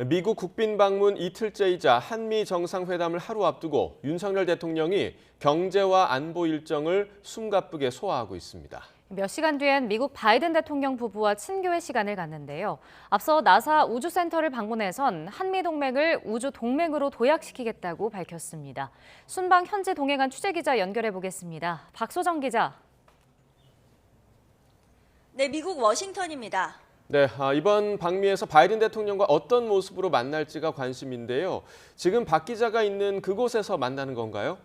미국 국빈 방문 이틀째이자 한미 정상회담을 하루 앞두고 윤석열 대통령이 경제와 안보 일정을 숨가쁘게 소화하고 있습니다. 몇 시간 뒤엔 미국 바이든 대통령 부부와 친교의 시간을 갖는데요. 앞서 나사 우주센터를 방문해선 한미 동맹을 우주 동맹으로 도약시키겠다고 밝혔습니다. 순방 현지 동행한 취재기자 연결해 보겠습니다. 박소정 기자. 네, 미국 워싱턴입니다. 네, 이번 방미에서 바이든 대통령과 어떤 모습으로 만날지가 관심인데요. 지금 박 기자가 있는 그곳에서 만나는 건가요?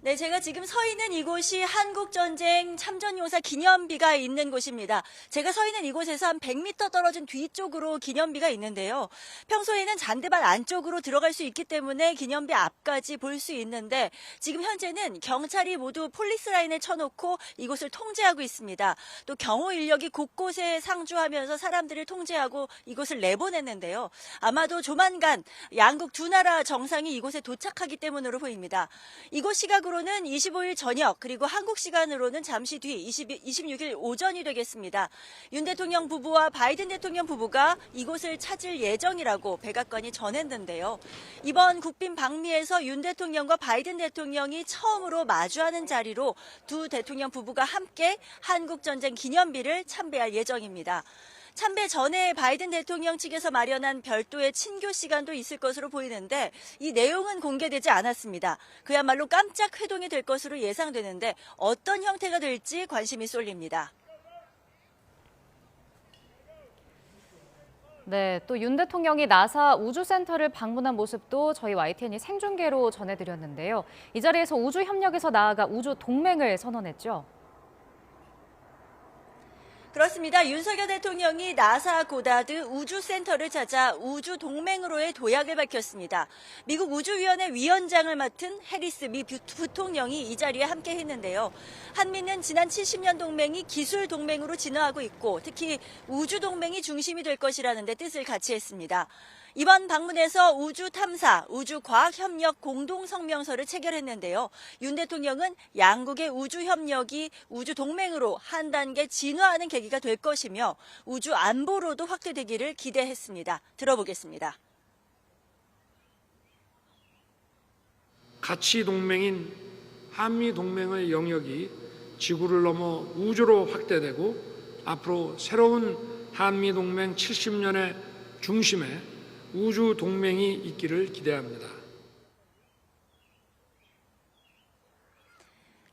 네, 제가 지금 서 있는 이곳이 한국전쟁 참전용사 기념비가 있는 곳입니다. 제가 서 있는 이곳에서 한 100m 떨어진 뒤쪽으로 기념비가 있는데요. 평소에는 잔디밭 안쪽으로 들어갈 수 있기 때문에 기념비 앞까지 볼 수 있는데 지금 현재는 경찰이 모두 폴리스 라인을 쳐놓고 이곳을 통제하고 있습니다. 또 경호 인력이 곳곳에 상주하면서 사람들을 통제하고 이곳을 내보냈는데요. 아마도 조만간 양국 두 나라 정상이 이곳에 도착하기 때문으로 보입니다. 이곳 시각으로는 25일 저녁 그리고 한국 시간으로는 잠시 뒤 26일 오전이 되겠습니다. 윤 대통령 부부와 바이든 대통령 부부가 이곳을 찾을 예정이라고 백악관이 전했는데요. 이번 국빈 방미에서 윤 대통령과 바이든 대통령이 처음으로 마주하는 자리로 두 대통령 부부가 함께 한국전쟁 기념비를 참배할 예정입니다. 참배 전에 바이든 대통령 측에서 마련한 별도의 친교 시간도 있을 것으로 보이는데 이 내용은 공개되지 않았습니다. 그야말로 깜짝 회동이 될 것으로 예상되는데 어떤 형태가 될지 관심이 쏠립니다. 네, 또 윤 대통령이 나사 우주센터를 방문한 모습도 저희 YTN이 생중계로 전해드렸는데요. 이 자리에서 우주 협력에서 나아가 우주 동맹을 선언했죠. 그렇습니다. 윤석열 대통령이 나사 고다드 우주센터를 찾아 우주 동맹으로의 도약을 밝혔습니다. 미국 우주위원회 위원장을 맡은 해리스 미 부통령이 이 자리에 함께 했는데요. 한미는 지난 70년 동맹이 기술 동맹으로 진화하고 있고 특히 우주 동맹이 중심이 될 것이라는 데 뜻을 같이 했습니다. 이번 방문에서 우주 탐사, 우주 과학 협력 공동 성명서를 체결했는데요. 윤 대통령은 양국의 우주 협력이 우주 동맹으로 한 단계 진화하는 계기가 될 것이며 우주 안보로도 확대되기를 기대했습니다. 들어보겠습니다. 가치 동맹인 한미 동맹의 영역이 지구를 넘어 우주로 확대되고 앞으로 새로운 한미 동맹 70년의 중심에 우주 동맹이 있기를 기대합니다.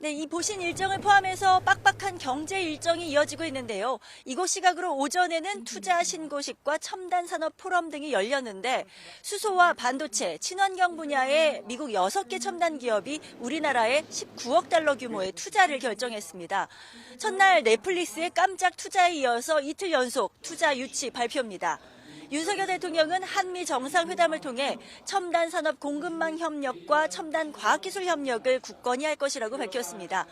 네, 이 보신 일정을 포함해서 빡빡한 경제 일정이 이어지고 있는데요. 이곳 시각으로 오전에는 투자 신고식과 첨단 산업 포럼 등이 열렸는데 수소와 반도체, 친환경 분야의 미국 6개 첨단 기업이 우리나라에 19억 달러 규모의 투자를 결정했습니다. 첫날 넷플릭스의 깜짝 투자에 이어서 이틀 연속 투자 유치 발표입니다. 윤석열 대통령은 한미 정상회담을 통해 첨단 산업 공급망 협력과 첨단 과학기술 협력을 굳건히 할 것이라고 밝혔습니다.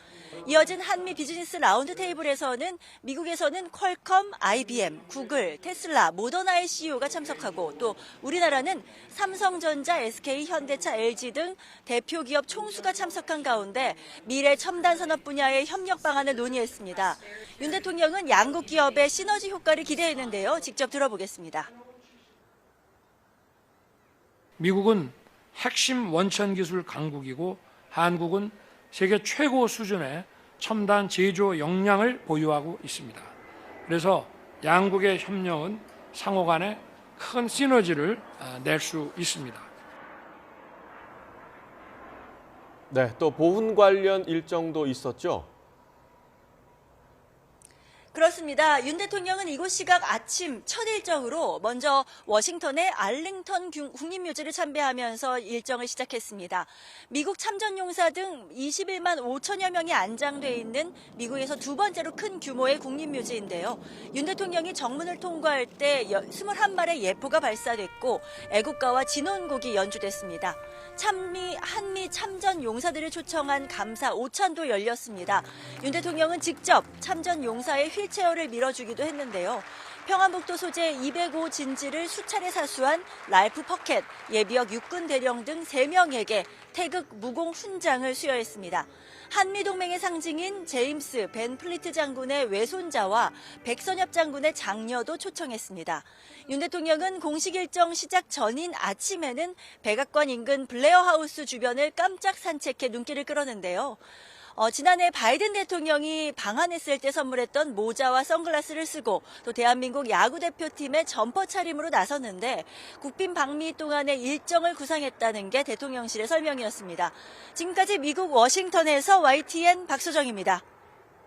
이어진 한미 비즈니스 라운드 테이블에서는 미국에서는 퀄컴, IBM, 구글, 테슬라, 모더나의 CEO가 참석하고 또 우리나라는 삼성전자, SK, 현대차, LG 등 대표 기업 총수가 참석한 가운데 미래 첨단 산업 분야의 협력 방안을 논의했습니다. 윤 대통령은 양국 기업의 시너지 효과를 기대했는데요. 직접 들어보겠습니다. 미국은 핵심 원천 기술 강국이고 한국은 세계 최고 수준의 첨단 제조 역량을 보유하고 있습니다. 그래서 양국의 협력은 상호 간에 큰 시너지를 낼 수 있습니다. 네, 또 보훈 관련 일정도 있었죠. 그렇습니다. 윤 대통령은 이곳 시각 아침 첫 일정으로 먼저 워싱턴의 알링턴 국립묘지를 참배하면서 일정을 시작했습니다. 미국 참전용사 등 21만 5천여 명이 안장돼 있는 미국에서 두 번째로 큰 규모의 국립묘지인데요. 윤 대통령이 정문을 통과할 때 21발의 예포가 발사됐고 애국가와 진원곡이 연주됐습니다. 한미 참전 용사들을 초청한 감사 오찬도 열렸습니다. 윤 대통령은 직접 참전 용사의 휠체어를 밀어주기도 했는데요. 평안북도 소재 205 진지를 수차례 사수한 랄프 퍼켓, 예비역 육군 대령 등 3명에게 태극 무공 훈장을 수여했습니다. 한미동맹의 상징인 제임스 벤 플리트 장군의 외손자와 백선엽 장군의 장녀도 초청했습니다. 윤 대통령은 공식 일정 시작 전인 아침에는 백악관 인근 블레어 하우스 주변을 깜짝 산책해 눈길을 끌었는데요. 지난해 바이든 대통령이 방한했을 때 선물했던 모자와 선글라스를 쓰고 또 대한민국 야구 대표팀의 점퍼 차림으로 나섰는데 국빈 방미 동안의 일정을 구상했다는 게 대통령실의 설명이었습니다. 지금까지 미국 워싱턴에서 YTN 박소정입니다.